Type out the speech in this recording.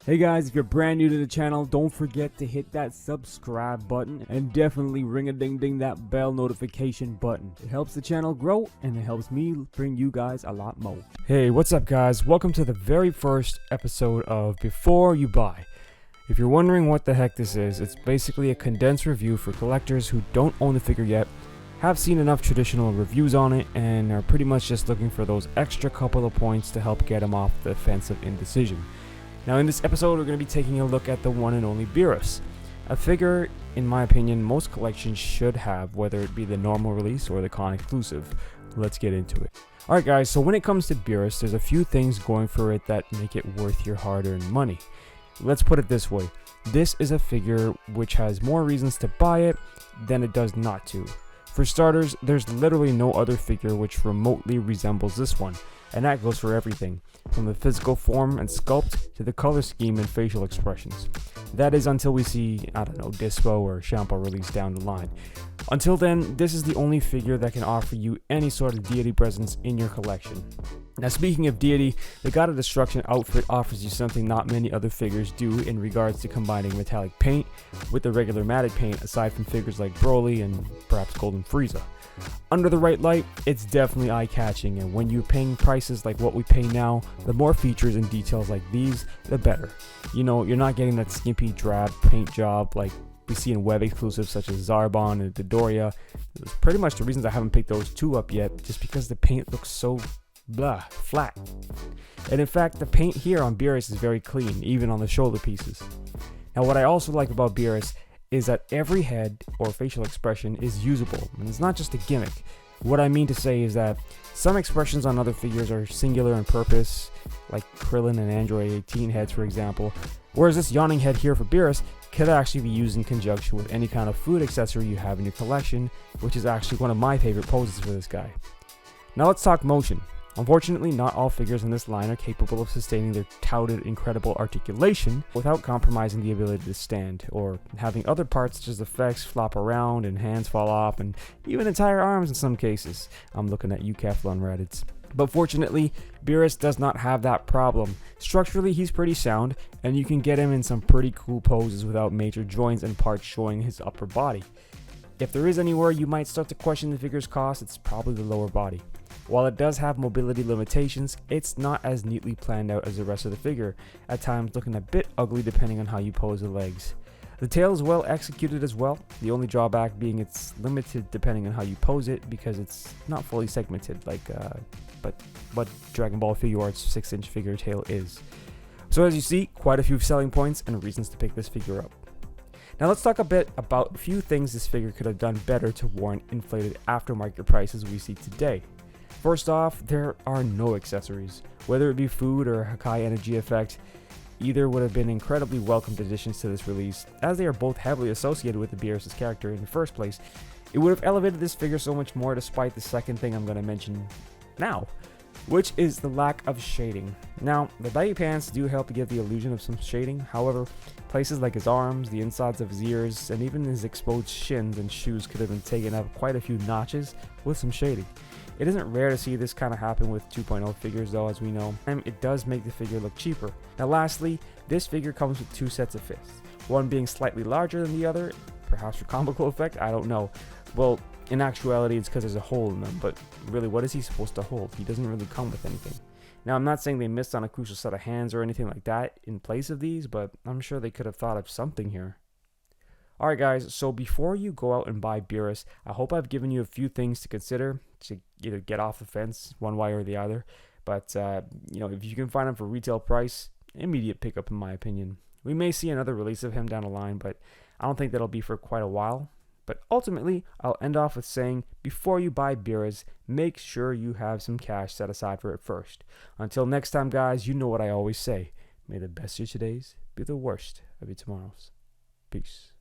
Hey guys, if you're brand new to the channel, don't forget to hit that subscribe button and definitely ring a ding ding that bell notification button. It helps the channel grow and it helps me bring you guys a lot more. Hey, what's up guys? Welcome to the very first episode of Before You Buy. If you're wondering what the heck this is, it's basically a condensed review for collectors who don't own the figure yet, have seen enough traditional reviews on it, and are pretty much just looking for those extra couple of points to help get them off the fence of indecision. Now in this episode, we're going to be taking a look at the one and only Beerus, a figure, in my opinion, most collections should have, whether it be the normal release or the con exclusive. Let's get into it. Alright guys, so when it comes to Beerus, there's a few things going for it that make it worth your hard-earned money. Let's put it this way, this is a figure which has more reasons to buy it than it does not to. For starters, there's literally no other figure which remotely resembles this one, and that goes for everything, from the physical form and sculpt to the color scheme and facial expressions. That is until we see, Dispo or Shampoo released down the line. Until then, this is the only figure that can offer you any sort of deity presence in your collection. Now speaking of deity, the God of Destruction outfit offers you something not many other figures do in regards to combining metallic paint with the regular matted paint, aside from figures like Broly and perhaps Golden Frieza. Under the right light, it's definitely eye-catching, and when you're paying prices like what we pay now, the more features and details like these, the better. You know, you're not getting that skimpy drab paint job like we see in web exclusives such as Zarbon and Dodoria. It's pretty much the reasons I haven't picked those two up yet, just because the paint looks so flat. And in fact, the paint here on Beerus is very clean, even on the shoulder pieces. Now what I also like about Beerus is that every head or facial expression is usable, and it's not just a gimmick. What I mean to say is that some expressions on other figures are singular in purpose, like Krillin and Android 18 heads for example, whereas this yawning head here for Beerus could actually be used in conjunction with any kind of food accessory you have in your collection, which is actually one of my favorite poses for this guy. Now let's talk motion. Unfortunately, not all figures in this line are capable of sustaining their touted incredible articulation without compromising the ability to stand, or having other parts such as effects flop around and hands fall off, and even entire arms in some cases. I'm looking at you, Keflon Reddits. But fortunately, Beerus does not have that problem. Structurally, he's pretty sound, and you can get him in some pretty cool poses without major joints and parts showing his upper body. If there is anywhere you might start to question the figure's cost, it's probably the lower body. While it does have mobility limitations, it's not as neatly planned out as the rest of the figure, at times looking a bit ugly depending on how you pose the legs. The tail is well executed as well, the only drawback being it's limited depending on how you pose it because it's not fully segmented like but what Dragon Ball Figuarts 6-inch figure tail is. So as you see, quite a few selling points and reasons to pick this figure up. Now let's talk a bit about a few things this figure could have done better to warrant inflated aftermarket prices we see today. First off, there are no accessories. Whether it be food or Hakai energy effect, either would have been incredibly welcomed additions to this release, as they are both heavily associated with the Beerus' character in the first place. It would have elevated this figure so much more despite the second thing I'm going to mention now, which is the lack of shading. Now, the baggy pants do help to give the illusion of some shading, however, places like his arms, the insides of his ears, and even his exposed shins and shoes could have been taken up quite a few notches with some shading. It isn't rare to see this kind of happen with 2.0 figures though, as we know, and it does make the figure look cheaper. Now lastly, this figure comes with two sets of fists, one being slightly larger than the other, perhaps for comical effect, I don't know. Well, in actuality it's because there's a hole in them, but really what is he supposed to hold? He doesn't really come with anything. Now I'm not saying they missed on a crucial set of hands or anything like that in place of these, but I'm sure they could have thought of something here. Alright guys, so before you go out and buy Beerus, I hope I've given you a few things to consider to either get off the fence one way or the other. But, if you can find him for retail price, immediate pickup in my opinion. We may see another release of him down the line, but I don't think that'll be for quite a while. But ultimately, I'll end off with saying, before you buy Beerus, make sure you have some cash set aside for it first. Until next time guys, you know what I always say. May the best of your todays be the worst of your tomorrows. Peace.